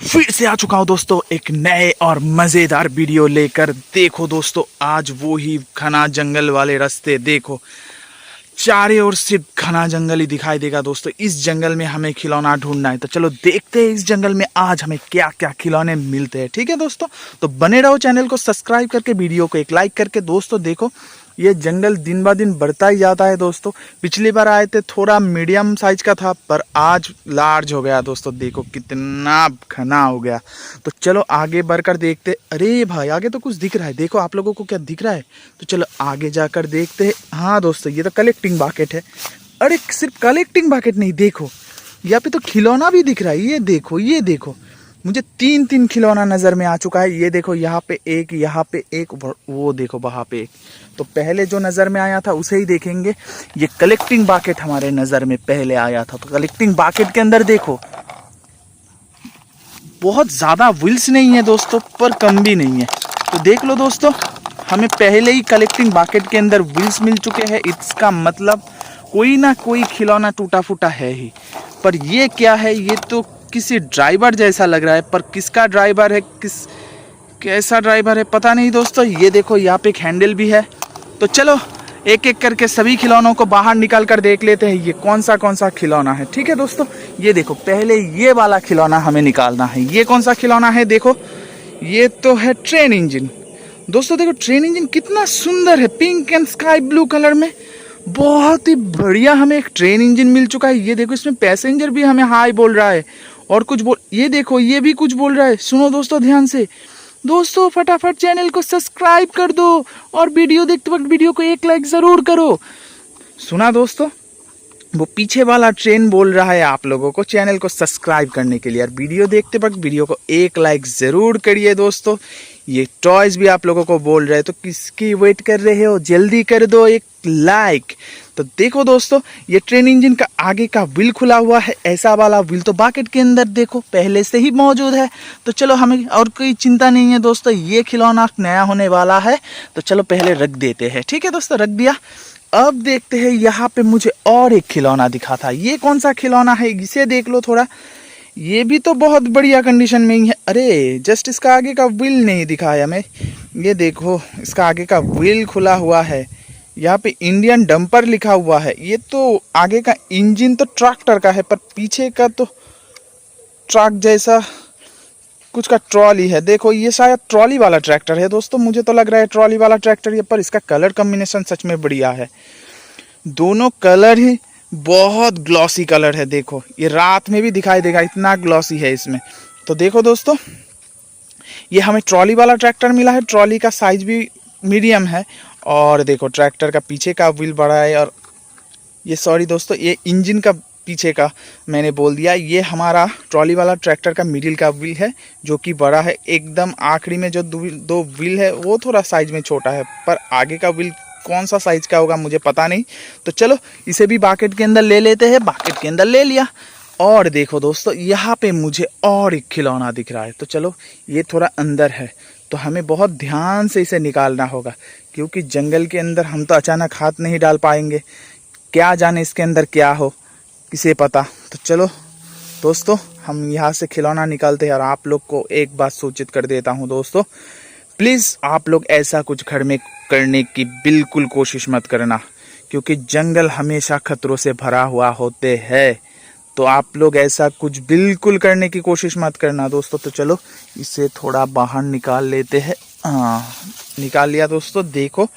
फिर से आ चुका हूँ दोस्तों एक नए और मज़ेदार वीडियो लेकर। देखो दोस्तों, आज वो ही घना जंगल वाले रास्ते। देखो चारों ओर सिर्फ घना जंगल ही दिखाई देगा दोस्तों। इस जंगल में हमें खिलौना ढूंढना है, तो चलो देखते हैं इस जंगल में आज हमें क्या क्या खिलौने मिलते हैं। ठीक है दोस्तों, तो बने रहो, चैनल को सब्सक्राइब करके वीडियो को एक लाइक करके। दोस्तों देखो, ये जंगल दिन ब दिन बढ़ता ही जाता है दोस्तों। पिछली बार आए थे थोड़ा मीडियम साइज का था, पर आज लार्ज हो गया दोस्तों। देखो कितना घना हो गया। तो चलो आगे बढ़कर देखते। अरे भाई, आगे तो कुछ दिख रहा है। देखो आप लोगों को क्या दिख रहा है, तो चलो आगे जाकर देखते हैं। हाँ दोस्तों, ये तो कलेक्टिंग बाकेट है। अरे सिर्फ कलेक्टिंग बाकेट नहीं, देखो यहाँ पे तो खिलौना भी दिख रहा है। ये देखो, ये देखो, मुझे तीन तीन खिलौना नज़र में आ चुका है। ये देखो, यहाँ पे एक, यहाँ पे एक, वो देखो वहाँ पे एक। तो पहले जो नज़र में आया था उसे ही देखेंगे। ये कलेक्टिंग बाकेट हमारे नज़र में पहले आया था। तो कलेक्टिंग बाकेट के अंदर देखो, बहुत ज़्यादा व्हील्स नहीं है दोस्तों, पर कम भी नहीं है। तो देख लो दोस्तों, हमें पहले ही कलेक्टिंग बाकेट के अंदर व्हील्स मिल चुके हैं। इसका मतलब कोई ना कोई खिलौना टूटा फूटा है ही। पर ये क्या है, ये तो किसी ड्राइवर जैसा लग रहा है, पर किसका ड्राइवर है, कैसा ड्राइवर है पता नहीं दोस्तों। ये देखो, यहाँ पे एक हैंडल भी है। तो चलो एक एक करके सभी खिलौनों को बाहर निकाल कर देख लेते हैं ये कौन सा खिलौना है। ठीक है दोस्तों, ये देखो, पहले ये वाला खिलौना हमें निकालना है। ये कौन सा खिलौना है, देखो, ये तो है ट्रेन इंजन। दोस्तों देखो, ट्रेन इंजन कितना सुंदर है, pink and sky blue colour में। बहुत ही बढ़िया हमें एक ट्रेन इंजन मिल चुका है। ये देखो, इसमें पैसेंजर भी हमें हाय बोल रहा है और कुछ बोल, ये देखो ये भी कुछ बोल रहा है। सुनो दोस्तों ध्यान से। दोस्तों फटाफट चैनल को सब्सक्राइब कर दो और वीडियो देखते वक्त वीडियो को एक लाइक जरूर करो। सुना दोस्तों, वो पीछे वाला ट्रेन बोल रहा है आप लोगों को चैनल को सब्सक्राइब करने के लिए, और वीडियो देखते वक्त वीडियो को एक लाइक ज़रूर करिए दोस्तों। ये टॉयज भी आप लोगों को बोल रहे हैं, तो किसकी वेट कर रहे हो, जल्दी कर दो एक लाइक। तो देखो दोस्तों, ये ट्रेन इंजन का आगे का व्हील खुला हुआ है। ऐसा वाला व्हील तो बाकेट के अंदर देखो पहले से ही मौजूद है। तो चलो हमें और कोई चिंता नहीं है दोस्तों, ये खिलौना नया होने वाला है। तो चलो पहले रख देते हैं। ठीक है दोस्तों, रख दिया। अब देखते हैं, यहाँ पे मुझे और एक खिलौना दिखा था। ये कौन सा खिलौना है, इसे देख लो थोड़ा। ये भी तो बहुत बढ़िया कंडीशन में ही है। अरे जस्ट इसका आगे का व्हील नहीं दिखाया हमें। ये देखो, इसका आगे का व्हील खुला हुआ है। यहाँ पे इंडियन डंपर लिखा हुआ है। ये तो आगे का इंजन तो ट्रैक्टर का है, पर पीछे का तो ट्रक जैसा कुछ का ट्रॉली है। देखो, ये शायद ट्रॉली वाला ट्रैक्टर है दोस्तों, मुझे तो लग रहा है ट्रॉली वाला ट्रैक्टर ये। पर इसका कलर कॉम्बिनेशन सच में बढ़िया है। दोनों कलर ही बहुत ग्लॉसी कलर है। देखो, ये रात में भी दिखाई देगा, इतना ग्लॉसी है इसमें। तो देखो दोस्तों, ये हमें ट्रॉली वाला ट्रैक्टर मिला है। ट्रॉली का साइज भी मीडियम है। और देखो, ट्रैक्टर का पीछे का व्हील बड़ा है। और ये सॉरी दोस्तों, ये इंजन का पीछे का मैंने बोल दिया। ये हमारा ट्रॉली वाला ट्रैक्टर का मिडिल का व्हील है, जो कि बड़ा है। एकदम आखिरी में जो दो व्हील है वो थोड़ा साइज में छोटा है, पर आगे का व्हील कौन सा साइज का होगा मुझे पता नहीं। तो चलो इसे भी बाकेट के अंदर ले लेते हैं। बाकेट के अंदर ले लिया। और देखो दोस्तों, यहाँ पे मुझे और एक खिलौना दिख रहा है। तो चलो, ये थोड़ा अंदर है, तो हमें बहुत ध्यान से इसे निकालना होगा, क्योंकि जंगल के अंदर हम तो अचानक हाथ नहीं डाल पाएंगे। क्या जाने इसके अंदर क्या हो, किसे पता। तो चलो दोस्तों, हम यहाँ से खिलौना निकालते हैं। और आप लोग को एक बात सूचित कर देता हूँ दोस्तों, प्लीज़ आप लोग ऐसा कुछ घर में करने की बिल्कुल कोशिश मत करना, क्योंकि जंगल हमेशा खतरों से भरा हुआ होते हैं। तो आप लोग ऐसा कुछ बिल्कुल करने की कोशिश मत करना दोस्तों। तो चलो इसे थोड़ा बाहर निकाल लेते हैं। हाँ, निकाल लिया दोस्तों। देखो,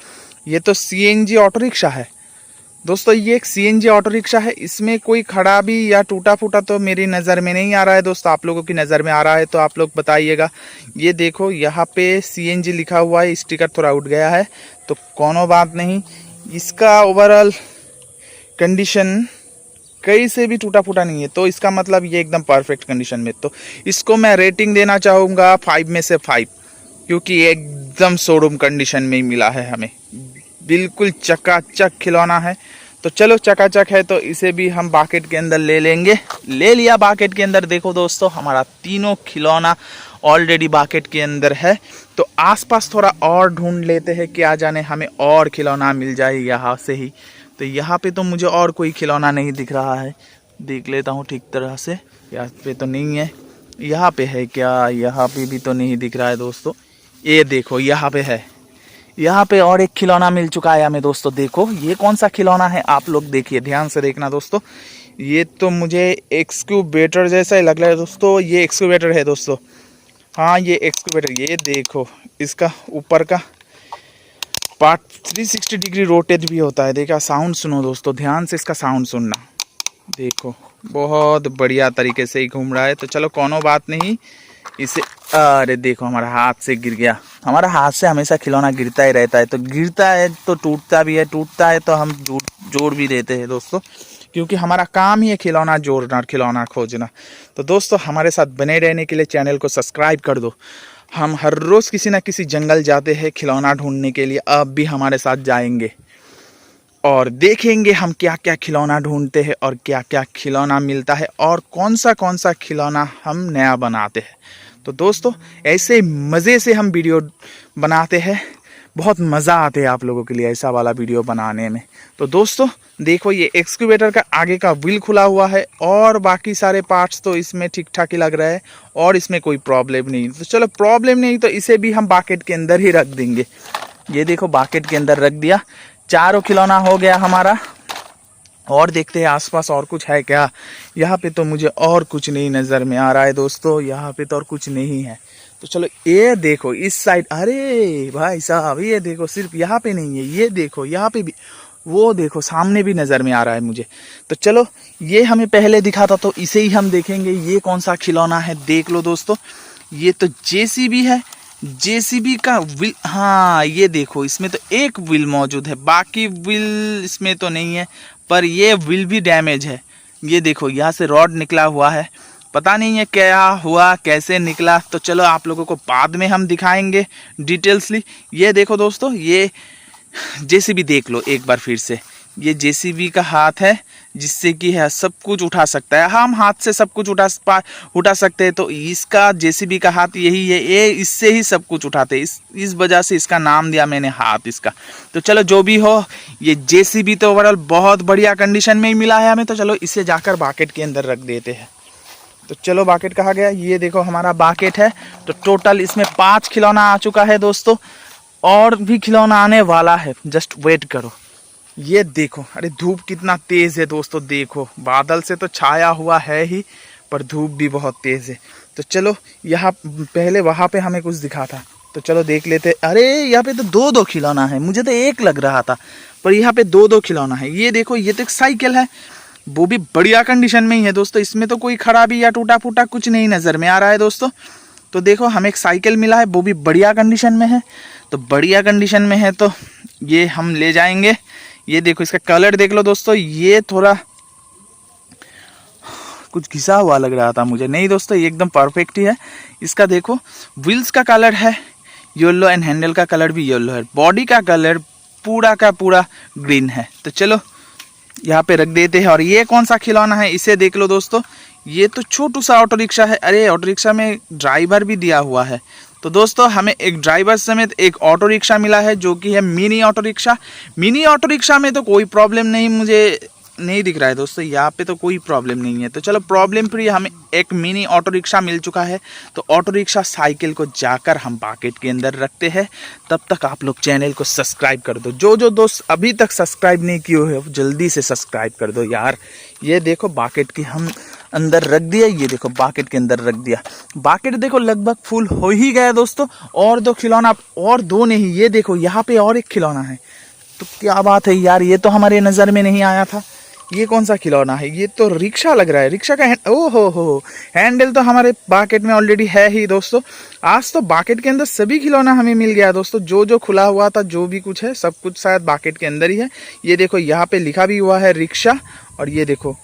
ये तो सीएनजी ऑटो रिक्शा है दोस्तों। ये एक सीएनजी ऑटो रिक्शा है। इसमें कोई खराबी या टूटा फूटा तो मेरी नज़र में नहीं आ रहा है दोस्तों। आप लोगों की नज़र में आ रहा है तो आप लोग बताइएगा। ये देखो, यहाँ पे सीएनजी लिखा हुआ है, स्टिकर थोड़ा उठ गया है, तो कोनो बात नहीं। इसका ओवरऑल कंडीशन कहीं से भी टूटा फूटा नहीं है, तो इसका मतलब ये एकदम परफेक्ट कंडीशन में। तो इसको मैं रेटिंग देना चाहूँगा 5 में से 5, क्योंकि एकदम शोरूम कंडीशन में ही मिला है हमें। बिल्कुल चकाचक खिलौना है। तो चलो, चकाचक है तो इसे भी हम बाकेट के अंदर ले लेंगे। ले लिया बाकेट के अंदर। देखो दोस्तों, हमारा तीनों खिलौना ऑलरेडी बाकेट के अंदर है। तो आसपास थोड़ा और ढूंढ लेते हैं, क्या जाने हमें और खिलौना मिल जाए यहाँ से ही। तो यहाँ पे तो मुझे और कोई खिलौना नहीं दिख रहा है। देख लेता हूँ ठीक तरह से, यहाँ पे तो नहीं है। यहाँ पे है क्या? यहाँ पे भी तो नहीं दिख रहा है दोस्तों। ये देखो यहाँ पे है, यहाँ पे और एक खिलौना मिल चुका है हमें दोस्तों। देखो ये कौन सा खिलौना है, आप लोग देखिए, ध्यान से देखना दोस्तों। ये तो मुझे एक्सक्यूबेटर जैसा ही लग रहा है दोस्तों। ये एक्सक्यूबेटर है दोस्तों, हाँ ये एक्सक्यूबेटर। ये देखो इसका ऊपर का पार्ट 360 डिग्री रोटेट भी होता है। देखा, साउंड सुनो दोस्तों, ध्यान से इसका साउंड सुनना। देखो बहुत बढ़िया तरीके से ही घूम रहा है। तो चलो कोनो बात नहीं, इसे, अरे देखो हमारा हाथ से गिर गया। हमारा हाथ से हमेशा खिलौना गिरता ही रहता है, तो गिरता है तो टूटता भी है, टूटता है तो हम जोड़ भी देते हैं दोस्तों, क्योंकि हमारा काम ही है खिलौना जोड़ना, खिलौना खोजना। तो दोस्तों हमारे साथ बने रहने के लिए चैनल को सब्सक्राइब कर दो। हम हर रोज़ किसी ना किसी जंगल जाते हैं खिलौना ढूंढने के लिए, अब भी हमारे साथ जाएंगे और देखेंगे हम क्या क्या खिलौना ढूंढते हैं और क्या क्या खिलौना मिलता है और कौन सा खिलौना हम नया बनाते हैं। तो दोस्तों ऐसे मज़े से हम वीडियो बनाते हैं, बहुत मज़ा आते हैं आप लोगों के लिए ऐसा वाला वीडियो बनाने में। तो दोस्तों देखो ये एक्सक्यूबेटर का आगे का व्हील खुला हुआ है और बाकी सारे पार्ट्स तो इसमें ठीक ठाक ही लग रहा है और इसमें कोई प्रॉब्लम नहीं। तो चलो प्रॉब्लम नहीं तो इसे भी हम बाकेट के अंदर ही रख देंगे। ये देखो बाकेट के अंदर रख दिया, चारों खिलौना हो गया हमारा। और देखते हैं आसपास और कुछ है क्या। यहाँ पे तो मुझे और कुछ नहीं नज़र में आ रहा है दोस्तों, यहाँ पे तो और कुछ नहीं है। तो चलो ये देखो इस साइड, अरे भाई साहब ये देखो, सिर्फ यहाँ पे नहीं है, ये देखो यहाँ पे भी, वो देखो सामने भी नज़र में आ रहा है मुझे। तो चलो ये हमें पहले दिखा था तो इसे ही हम देखेंगे। ये कौन सा खिलौना है देख लो दोस्तों, ये तो जेसीबी है, जेसीबी का व्हील। हाँ ये देखो इसमें तो एक व्हील मौजूद है, बाकी व्हील इसमें तो नहीं है, पर ये व्हील भी डैमेज है। ये देखो यहाँ से रॉड निकला हुआ है, पता नहीं है क्या हुआ, कैसे निकला। तो चलो आप लोगों को बाद में हम दिखाएंगे डिटेल्सली। ये देखो दोस्तों ये जेसीबी देख लो एक बार फिर से, ये जेसीबी का हाथ है जिससे कि है सब कुछ उठा सकता है। हम हाथ से सब कुछ उठा सकते हैं, तो इसका जेसीबी का हाथ यही है, ये इससे ही सब कुछ उठाते हैं। इस वजह से इसका नाम दिया मैंने हाथ इसका। तो चलो जो भी हो, ये जेसीबी तो ओवरऑल बहुत बढ़िया कंडीशन में ही मिला है हमें। तो चलो इसे जाकर बाकेट के अंदर रख देते हैं। तो चलो बाकेट कहाँ गया, ये देखो हमारा बाकेट है। तो टोटल इसमें 5 खिलौना आ चुका है दोस्तों, और भी खिलौना आने वाला है, जस्ट वेट करो। ये देखो, अरे धूप कितना तेज है दोस्तों, देखो बादल से तो छाया हुआ है ही, पर धूप भी बहुत तेज है। तो चलो यहाँ पहले वहाँ पे हमें कुछ दिखा था, तो चलो देख लेते। अरे यहाँ पे तो दो खिलौना है, मुझे तो एक लग रहा था, पर यहाँ पे दो खिलौना है। ये देखो ये तो एक साइकिल है, वो भी बढ़िया कंडीशन में ही है दोस्तों, इसमें तो कोई खराबी या टूटा फूटा कुछ नहीं नज़र में आ रहा है दोस्तों। तो देखो हमें एक साइकिल मिला है, वो भी बढ़िया कंडीशन में है। तो बढ़िया कंडीशन में है तो ये हम ले जाएंगे। ये देखो इसका कलर देख लो दोस्तों, ये थोड़ा कुछ घिसा हुआ लग रहा था मुझे, नहीं दोस्तों ये एकदम परफेक्ट ही है। इसका देखो व्हील्स का कलर है येलो एंड हैंडल का कलर भी येलो है, बॉडी का कलर पूरा का पूरा ग्रीन है। तो चलो यहाँ पे रख देते हैं। और ये कौन सा खिलौना है इसे देख लो दोस्तों, ये तो छोटू सा ऑटो रिक्शा है। अरे ऑटो रिक्शा में ड्राइवर भी दिया हुआ है। तो दोस्तों हमें एक ड्राइवर समेत एक ऑटो रिक्शा मिला है, जो कि है mini auto rickshaw. Mini auto rickshaw में तो कोई प्रॉब्लम नहीं मुझे नहीं दिख रहा है दोस्तों, यहाँ पे तो कोई प्रॉब्लम नहीं है। तो चलो प्रॉब्लम फ्री हमें एक मिनी ऑटो रिक्शा मिल चुका है। तो ऑटो रिक्शा साइकिल को जाकर हम बाकेट के अंदर रखते हैं। तब तक आप लोग चैनल को सब्सक्राइब कर दो, जो दोस्त अभी तक सब्सक्राइब नहीं किए हो जल्दी से सब्सक्राइब कर दो यार। ये देखो बाकेट की हम अंदर रख दिया, ये देखो बाकेट के अंदर रख दिया। बाकेट देखो लगभग फुल हो ही गया दोस्तों। और दो खिलौना, और दो नहीं, ये देखो यहाँ पे और एक खिलौना है। तो क्या बात है यार, ये तो हमारे नज़र में नहीं आया था। ये कौन सा खिलौना है, ये तो रिक्शा लग रहा है, रिक्शा का ओहो हो हैंडल तो हमारे बाकेट में ऑलरेडी है ही दोस्तों। आज तो बाकेट के अंदर सभी खिलौना हमें मिल गया दोस्तों, जो खुला हुआ था, जो भी कुछ है सब कुछ शायद बाकेट के अंदर ही है। ये देखो यहाँ पे लिखा भी हुआ है रिक्शा, और ये देखो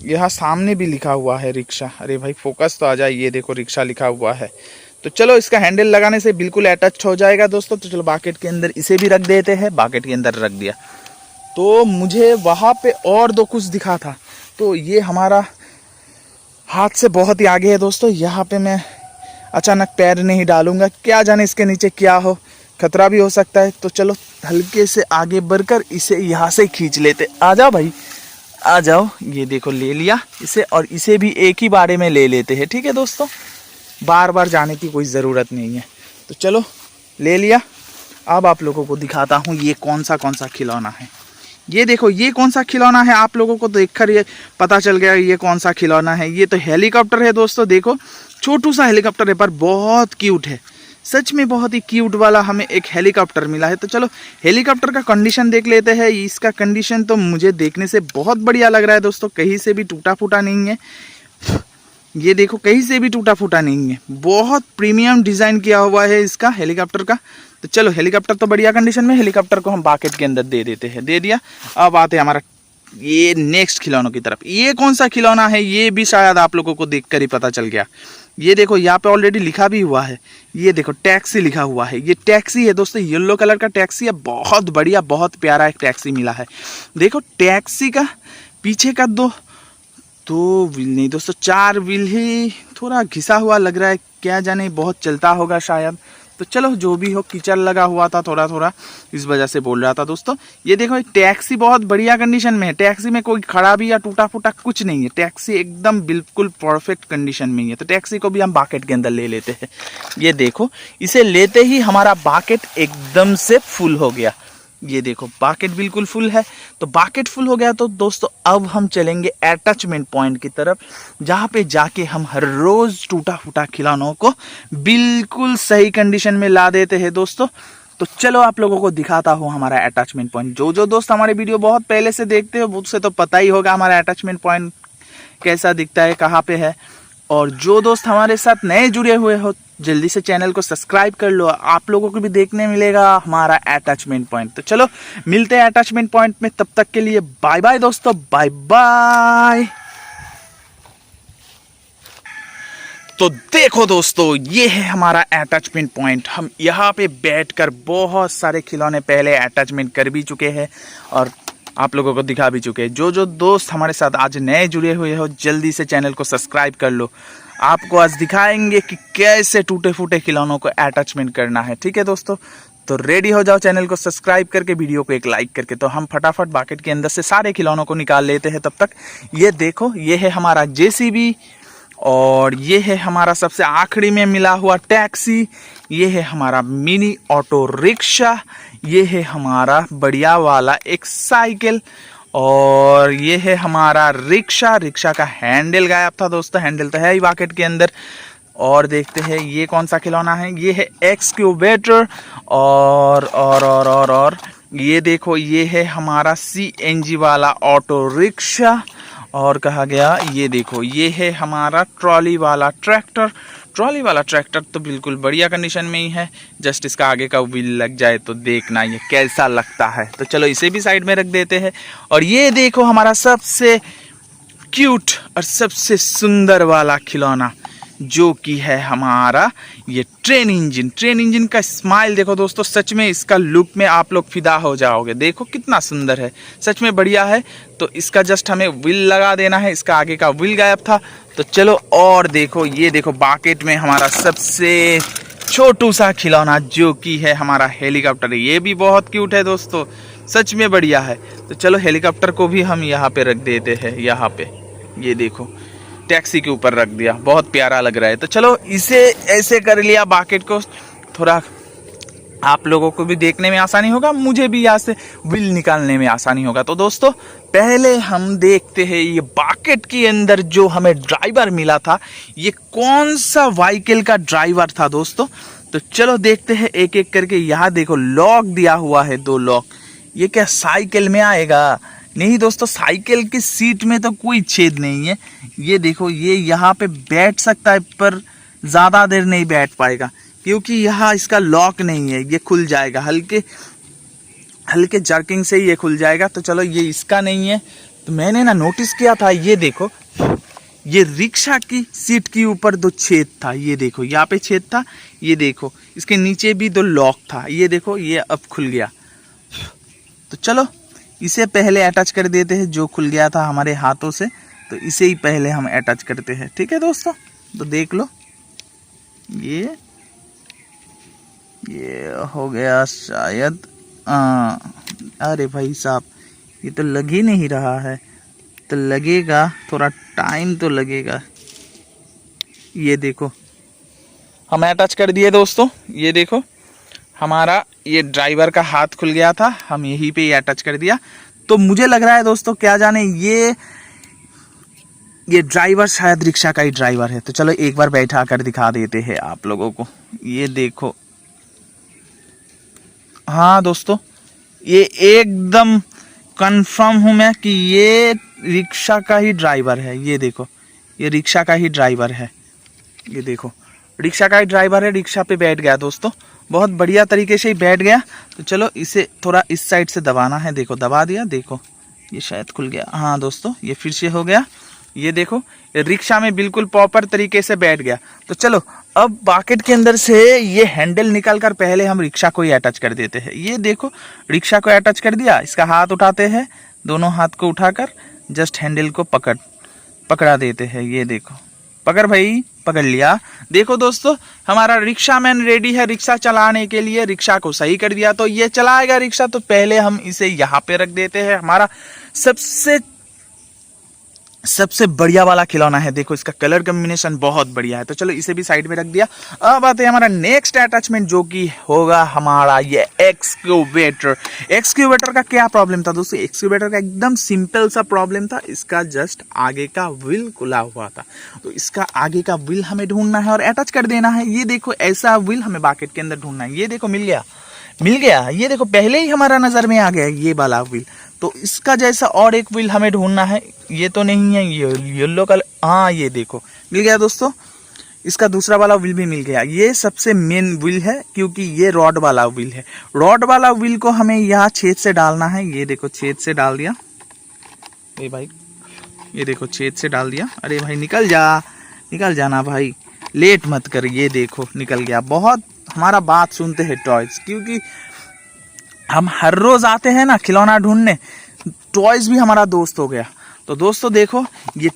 यहाँ सामने भी लिखा हुआ है रिक्शा। अरे भाई फोकस तो आ जाए, ये देखो रिक्शा लिखा हुआ है। तो चलो इसका हैंडल लगाने से बिल्कुल अटैच हो जाएगा दोस्तों। तो चलो बाकेट के अंदर इसे भी रख देते हैं, बाकेट के अंदर रख दिया। तो मुझे वहाँ पे और दो कुछ दिखा था, तो ये हमारा हाथ से बहुत ही आगे है दोस्तों। यहाँ पे मैं अचानक पैर नहीं डालूंगा, क्या जाने इसके नीचे क्या हो, खतरा भी हो सकता है। तो चलो हल्के से आगे बढ़कर इसे यहाँ से खींच लेते। आ जाओ भाई, आ जाओ, ये देखो ले लिया इसे, और इसे भी एक ही बारे में ले लेते हैं। ठीक है दोस्तों, बार बार जाने की कोई ज़रूरत नहीं है। तो चलो ले लिया। अब आप लोगों को दिखाता हूँ ये कौन सा खिलौना है। ये देखो ये कौन सा खिलौना है, आप लोगों को देखकर ये पता चल गया ये कौन सा खिलौना है। ये तो हेलीकॉप्टर है दोस्तों। देखो छोटू सा हेलीकॉप्टर है पर बहुत क्यूट है, सच में बहुत ही क्यूट वाला हमें एक हेलीकॉप्टर मिला है। तो चलो हेलीकॉप्टर का कंडीशन देख लेते हैं। इसका कंडीशन तो मुझे देखने से बहुत बढ़िया लग रहा है दोस्तों, कहीं से भी टूटा फूटा नहीं है। ये देखो कहीं से भी टूटा फूटा नहीं है, बहुत प्रीमियम डिज़ाइन किया हुआ है इसका हेलीकॉप्टर का। तो चलो हेलीकॉप्टर तो बढ़िया कंडीशन में, हेलीकॉप्टर को हम बाकेट के अंदर दे देते हैं। दे दिया। अब आते हैं हमारा ये नेक्स्ट खिलौनों की तरफ। ये कौन सा खिलौना है ये भी शायद आप लोगों को देखकर ही पता चल गया। ये देखो यहाँ पे ऑलरेडी लिखा भी हुआ है, ये देखो टैक्सी लिखा हुआ है। ये टैक्सी है दोस्तों, येलो कलर का टैक्सी है, बहुत बढ़िया बहुत प्यारा एक टैक्सी मिला है। देखो टैक्सी का पीछे का दो व्हील नहीं दोस्तों, 4 व्हील ही, थोड़ा घिसा हुआ लग रहा है, क्या जाने बहुत चलता होगा शायद। तो चलो जो भी हो, कीचड़ लगा हुआ था थोड़ा थोड़ा, इस वजह से बोल रहा था दोस्तों। ये देखो एक टैक्सी बहुत बढ़िया कंडीशन में है, टैक्सी में कोई खराबी या टूटा फूटा कुछ नहीं है, टैक्सी एकदम बिल्कुल परफेक्ट कंडीशन में ही है। तो टैक्सी को भी हम बाकेट के अंदर ले लेते हैं। ये देखो इसे लेते ही हमारा बाकेट एकदम से फुल हो गया। ये देखो बाकेट बिल्कुल फुल है। तो बाकेट फुल हो गया तो दोस्तों अब हम चलेंगे अटैचमेंट पॉइंट की तरफ, जहाँ पे जाके हम हर रोज टूटा फूटा खिलौनों को बिल्कुल सही कंडीशन में ला देते हैं दोस्तों। तो चलो आप लोगों को दिखाता हूँ हमारा अटैचमेंट पॉइंट। जो दोस्त हमारे वीडियो बहुत पहले से देखते हो उससे तो पता ही होगा हमारा अटैचमेंट पॉइंट कैसा दिखता है, कहाँ पे है। और जो दोस्त हमारे साथ नए जुड़े हुए हो जल्दी से चैनल को सब्सक्राइब कर लो, आप लोगों को भी देखने मिलेगा हमारा अटैचमेंट पॉइंट। तो चलो मिलते हैं अटैचमेंट पॉइंट में, तब तक के लिए बाय बाय दोस्तों, बाय बाय। तो देखो दोस्तों ये है हमारा अटैचमेंट पॉइंट। हम यहाँ पे बैठकर बहुत सारे खिलौने पहले अटैचमेंट कर भी चुके हैं और आप लोगों को दिखा भी चुके हैं। जो दोस्त हमारे साथ आज नए जुड़े हुए हो जल्दी से चैनल को सब्सक्राइब कर लो। आपको आज दिखाएंगे कि कैसे टूटे फूटे खिलौनों को अटैचमेंट करना है। ठीक है दोस्तों, तो रेडी हो जाओ चैनल को सब्सक्राइब करके, वीडियो को एक लाइक करके। तो हम फटाफट बाकेट के अंदर से सारे खिलौनों को निकाल लेते हैं। तब तक ये देखो ये है हमारा JCB, और ये है हमारा सबसे आखिरी में मिला हुआ टैक्सी, ये है हमारा मिनी ऑटो रिक्शा, ये है हमारा बढ़िया वाला एक साइकिल, और ये है हमारा रिक्शा का हैंडल गायब था दोस्तों, हैंडल तो है ही बाकेट के अंदर। और देखते हैं ये कौन सा खिलौना है, ये है एक्सक्यूवेटर, और ये देखो ये है हमारा CNG वाला ऑटो रिक्शा। और कहा गया ये देखो ये है हमारा ट्रॉली वाला ट्रैक्टर तो बिल्कुल बढ़िया कंडीशन में ही है, जस्ट इसका आगे का व्हील लग जाए तो देखना ये कैसा लगता है। तो चलो इसे भी साइड में रख देते हैं। और ये देखो हमारा सबसे क्यूट और सबसे सुंदर वाला खिलौना, जो कि है हमारा ये ट्रेन इंजन का स्माइल देखो दोस्तों, सच में इसका लुक में आप लोग फिदा हो जाओगे। देखो कितना सुंदर है, सच में बढ़िया है। तो इसका जस्ट हमें व्हील लगा देना है, इसका आगे का व्हील गायब था। तो चलो और देखो ये देखो बाकेट में हमारा सबसे छोटू सा खिलौना, जो कि है हमारा हेलीकॉप्टर। ये भी बहुत क्यूट है दोस्तों, सच में बढ़िया है। तो चलो हेलीकॉप्टर को भी हम यहाँ पे रख देते हैं, यहाँ पे ये देखो टैक्सी के ऊपर रख दिया, बहुत प्यारा लग रहा है। तो चलो इसे ऐसे कर लिया बाकेट को, थोड़ा आप लोगों को भी देखने में आसानी होगा, मुझे भी यहाँ से व्हील निकालने में आसानी होगा। तो दोस्तों पहले हम देखते हैं ये बाकेट के अंदर जो हमें ड्राइवर मिला था, ये कौन सा व्हीकल का ड्राइवर था दोस्तों। तो चलो देखते हैं एक एक करके। यहाँ देखो लॉक दिया हुआ है, 2 लॉक। ये क्या साइकिल में आएगा? नहीं दोस्तों, साइकिल की सीट में तो कोई छेद नहीं है। ये देखो ये यहाँ पे बैठ सकता है पर ज़्यादा देर नहीं बैठ पाएगा, क्योंकि यहाँ इसका लॉक नहीं है। ये खुल जाएगा, हल्के जर्किंग से ही ये खुल जाएगा। तो चलो ये इसका नहीं है। तो मैंने ना नोटिस किया था, ये देखो ये रिक्शा की सीट के ऊपर 2 छेद था। ये देखो यहाँ पे छेद था, ये देखो इसके नीचे भी 2 लॉक था। ये देखो ये अब खुल गया। तो चलो इसे पहले अटैच कर देते हैं, जो खुल गया था हमारे हाथों से। तो इसे ही पहले हम अटैच करते हैं। ठीक है दोस्तों, तो देख लो ये हो गया शायद। अरे भाई साहब, ये तो लग ही नहीं रहा है। तो लगेगा, थोड़ा टाइम तो लगेगा। ये देखो हम अटैच कर दिए दोस्तों। ये देखो हमारा ये ड्राइवर का हाथ खुल गया था, हम यहीं पे ही अटैच कर दिया। तो मुझे लग रहा है दोस्तों, क्या जाने ये ड्राइवर शायद रिक्शा का ही ड्राइवर है। तो चलो एक बार बैठा कर दिखा देते हैं आप लोगों को। ये देखो, हाँ दोस्तों, ये एकदम कंफर्म हूं मैं कि ये रिक्शा का ही ड्राइवर है। ये देखो, ये रिक्शा का ही ड्राइवर है। ये देखो रिक्शा का ही ड्राइवर है, रिक्शा पे बैठ गया दोस्तों, बहुत बढ़िया तरीके से ही बैठ गया। तो चलो इसे थोड़ा इस साइड से दबाना है। देखो दबा दिया, देखो ये शायद खुल गया। हाँ दोस्तों, ये फिर से हो गया। ये देखो रिक्शा में बिल्कुल प्रॉपर तरीके से बैठ गया। तो चलो अब बकेट के अंदर से ये हैंडल निकाल कर पहले हम रिक्शा को ही अटैच कर देते हैं। ये देखो रिक्शा को अटैच कर दिया। इसका हाथ उठाते हैं, दोनों हाथ को उठाकर जस्ट हैंडल को पकड़ा देते हैं। ये देखो, पकड़ भाई, पकड़ लिया। देखो दोस्तों हमारा रिक्शा मैन रेडी है रिक्शा चलाने के लिए। रिक्शा को सही कर दिया तो ये चलाएगा रिक्शा। तो पहले हम इसे यहाँ पे रख देते हैं। हमारा सबसे बढ़िया वाला खिलौना है। देखो इसका कलर कॉम्बिनेशन बहुत बढ़िया है। तो चलो इसे भी साइड में रख दिया। अब आते हैं हमारा नेक्स्ट अटैचमेंट, जो कि होगा हमारा ये एक्सक्यूवेटर। एक्सक्यूवेटर का क्या प्रॉब्लम था दोस्तों? एक्सक्यूवेटर का एकदम सिंपल सा प्रॉब्लम था। इसका जस्ट आगे का व्हील खुला हुआ था। तो इसका आगे का व्हील हमें ढूंढना है और अटैच कर देना है। ये देखो ऐसा व्हील हमें बकेट के अंदर ढूंढना है। ये देखो मिल गया। ये देखो पहले ही हमारा नजर में आ गया ये वाला व्हील। तो इसका जैसा और एक व्हील हमें ढूंढना है। ये तो नहीं है, ये येलो कलर, हाँ ये देखो मिल गया दोस्तों। इसका दूसरा वाला व्हील भी मिल गया। ये सबसे मेन व्हील है क्योंकि ये रॉड वाला व्हील है। रॉड वाला व्हील को हमें यहाँ छेद से डालना है। ये देखो छेद से डाल दिया। ए भाई, ये देखो छेद से डाल दिया। अरे भाई निकल जाना भाई, लेट मत कर। ये देखो निकल गया। बहुत हमारा बात सुनते हैं टॉयज, क्योंकि हम हर रोज आते हैं ना खिलौना ढूंढने। टॉयज भी हमारा दोस्त हो गया। तो दोस्तों देखो ये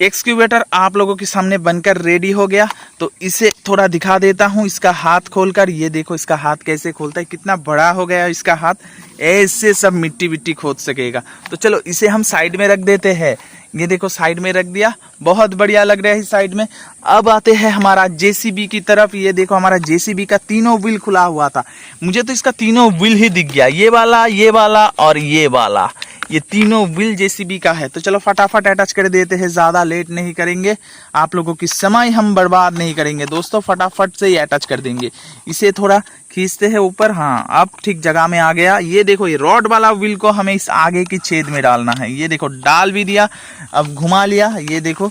एक्सक्यूवेटर आप लोगों के सामने बनकर रेडी हो गया। तो इसे थोड़ा दिखा देता हूँ इसका हाथ खोलकर। ये देखो इसका हाथ कैसे खोलता है, कितना बड़ा हो गया इसका हाथ। ऐसे सब मिट्टी खोद सकेगा। तो चलो इसे हम साइड में रख देते हैं। ये देखो साइड में रख दिया, बहुत बढ़िया लग रहा है इस साइड में। अब आते हैं हमारा जेसीबी की तरफ। ये देखो हमारा जेसीबी का तीनों व्हील खुला हुआ था। मुझे तो इसका तीनों व्हील ही दिख गया, ये वाला और ये वाला। ये तीनों व्हील जेसीबी का है। तो चलो फटाफट अटैच कर देते हैं, ज्यादा लेट नहीं करेंगे, आप लोगों की समय हम बर्बाद नहीं करेंगे दोस्तों। फटाफट से ही अटैच कर देंगे। इसे थोड़ा खींचते हैं ऊपर। हाँ अब ठीक जगह में आ गया। ये देखो ये रॉड वाला व्हील को हमें इस आगे की छेद में डालना है। ये देखो डाल भी दिया, अब घुमा लिया। ये देखो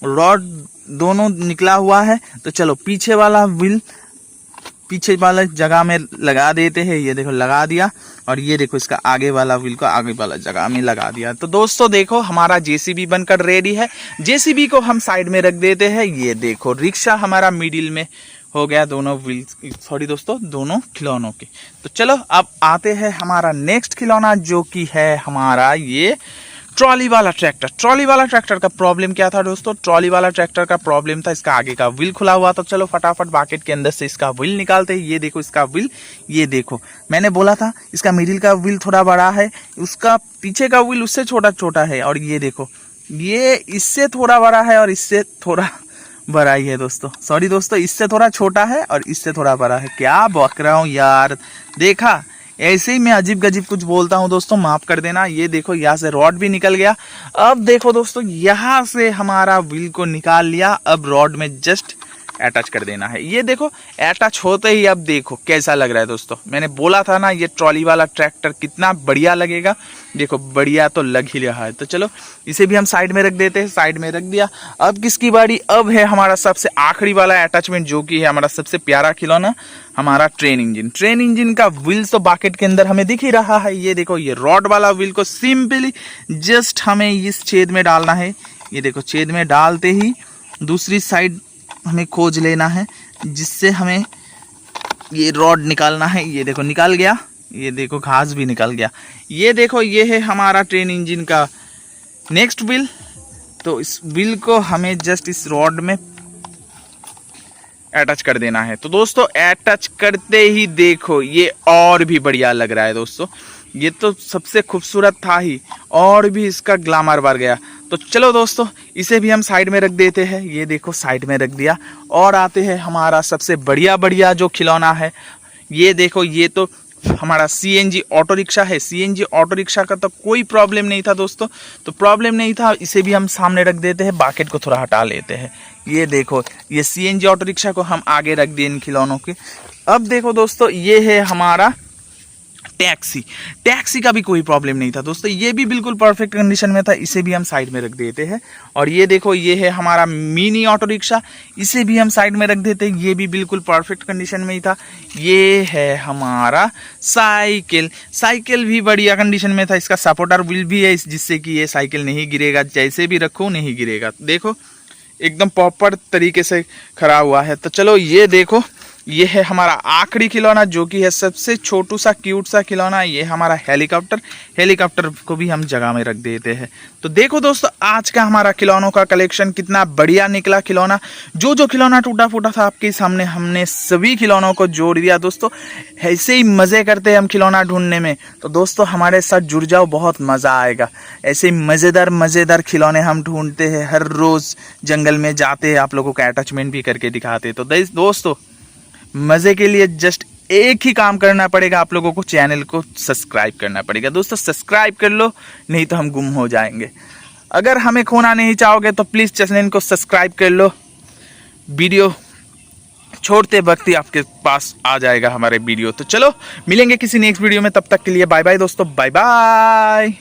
रॉड दोनों निकला हुआ है। तो चलो पीछे वाला व्हील पीछे वाला जगह में लगा देते हैं। ये देखो लगा दिया। और ये देखो इसका आगे वाला व्हील को आगे वाला जगह में लगा दिया। तो दोस्तों देखो हमारा जेसीबी बनकर रेडी है। जेसीबी को हम साइड में रख देते हैं। ये देखो रिक्शा हमारा मिडिल में हो गया, दोनों व्हील्स, सॉरी दोस्तों दोनों खिलौनों के। तो चलो अब आते हैं हमारा नेक्स्ट खिलौना, जो कि है हमारा ये ट्रॉली वाला ट्रैक्टर। ट्रॉली वाला ट्रैक्टर का प्रॉब्लम क्या था दोस्तों? ट्रॉली वाला ट्रैक्टर का प्रॉब्लम था इसका आगे का व्हील खुला हुआ। तो चलो फटाफट बकेट के अंदर से इसका व्हील निकालते हैं। ये देखो इसका व्हील, ये देखो मैंने बोला था इसका मिडिल का व्हील थोड़ा बड़ा है, उसका पीछे का व्हील उससे छोटा है। और ये देखो ये इससे थोड़ा बड़ा है और इससे थोड़ा बड़ा ही है दोस्तों। सॉरी दोस्तों, इससे थोड़ा छोटा है और इससे थोड़ा बड़ा है। क्या बक रहा हूँ यार, देखा ऐसे ही मैं अजीब गजीब कुछ बोलता हूँ दोस्तों, माफ कर देना। ये देखो यहाँ से रॉड भी निकल गया। अब देखो दोस्तों यहाँ से हमारा व्हील को निकाल लिया। अब रॉड में जस्ट अटैच कर देना है। ये देखो अटैच होते ही अब देखो कैसा लग रहा है दोस्तों। मैंने बोला था ना ये ट्रॉली वाला ट्रैक्टर कितना बढ़िया लगेगा। देखो बढ़िया तो लग ही रहा है। तो चलो इसे भी हम साइड में रख देते हैं। साइड में रख दिया। अब किसकी बारी? अब है हमारा सबसे आखिरी वाला अटैचमेंट, जो कि है हमारा सबसे प्यारा खिलौना, हमारा ट्रेन इंजन। ट्रेन इंजन का व्हील तो बकेट के अंदर हमें दिख ही रहा है। ये देखो ये रॉड वाला व्हील को सिंपली जस्ट हमें इस छेद में डालना है। ये देखो छेद में डालते ही दूसरी साइड हमें खोज लेना है, जिससे हमें ये रॉड निकालना है। ये देखो निकल गया। ये देखो घास भी निकल गया। ये देखो ये है हमारा ट्रेन इंजन का नेक्स्ट व्हील। तो इस व्हील को हमें जस्ट इस रॉड में अटैच कर देना है। तो दोस्तों अटैच करते ही देखो ये और भी बढ़िया लग रहा है दोस्तों। ये तो सबसे खूबसूरत था ही, और भी इसका ग्लैमर बढ़ गया। तो चलो दोस्तों, इसे भी हम साइड में रख देते हैं। ये देखो साइड में रख दिया। और आते हैं हमारा सबसे बढ़िया जो खिलौना है। ये देखो, ये तो हमारा CNG ऑटो रिक्शा है। CNG ऑटो रिक्शा का तो कोई प्रॉब्लम नहीं था दोस्तों, तो प्रॉब्लम नहीं था, इसे भी हम सामने रख देते हैं। बाकेट को थोड़ा हटा लेते हैं। ये देखो, ये CNG ऑटो रिक्शा को हम आगे रख दिए इन खिलौनों के। अब देखो दोस्तों, ये है हमारा टैक्सी का भी कोई प्रॉब्लम नहीं था दोस्तों, ये भी बिल्कुल परफेक्ट कंडीशन में था। इसे भी हम साइड में रख देते हैं। और ये देखो, ये है हमारा मिनी ऑटो रिक्शा, इसे भी हम साइड में रख देते हैं। ये भी बिल्कुल परफेक्ट कंडीशन में ही था। ये है हमारा साइकिल भी बढ़िया कंडीशन में था। इसका सपोर्टर व्हील भी है, जिससे कि ये साइकिल नहीं गिरेगा, जैसे भी रखो नहीं गिरेगा। देखो एकदम प्रॉपर तरीके से खड़ा हुआ है। तो चलो, ये देखो, ये है हमारा आखिरी खिलौना, जो कि है सबसे छोटू सा क्यूट सा खिलौना। ये हमारा हेलीकॉप्टर को भी हम जगह में रख देते हैं। तो देखो दोस्तों, आज का हमारा खिलौनों का कलेक्शन कितना बढ़िया निकला। खिलौना जो खिलौना टूटा फूटा था आपके सामने, हमने सभी खिलौनों को जोड़ दिया दोस्तों। ऐसे ही मज़े करते हैं हम खिलौना ढूंढने में। तो दोस्तों, हमारे साथ जुड़ जाओ, बहुत मज़ा आएगा। ऐसे ही मज़ेदार खिलौने हम ढूंढते हैं, हर रोज़ जंगल में जाते हैं, आप लोगों को अटैचमेंट भी करके दिखाते हैं। तो दोस्तों, मज़े के लिए जस्ट एक ही काम करना पड़ेगा, आप लोगों को चैनल को सब्सक्राइब करना पड़ेगा। दोस्तों सब्सक्राइब कर लो, नहीं तो हम गुम हो जाएंगे। अगर हमें खोना नहीं चाहोगे तो प्लीज़ चैनल को सब्सक्राइब कर लो। वीडियो छोड़ते वक्त ही आपके पास आ जाएगा हमारे वीडियो। तो चलो, मिलेंगे किसी नेक्स्ट वीडियो में, तब तक के लिए बाय बाय दोस्तों, बाय बाय।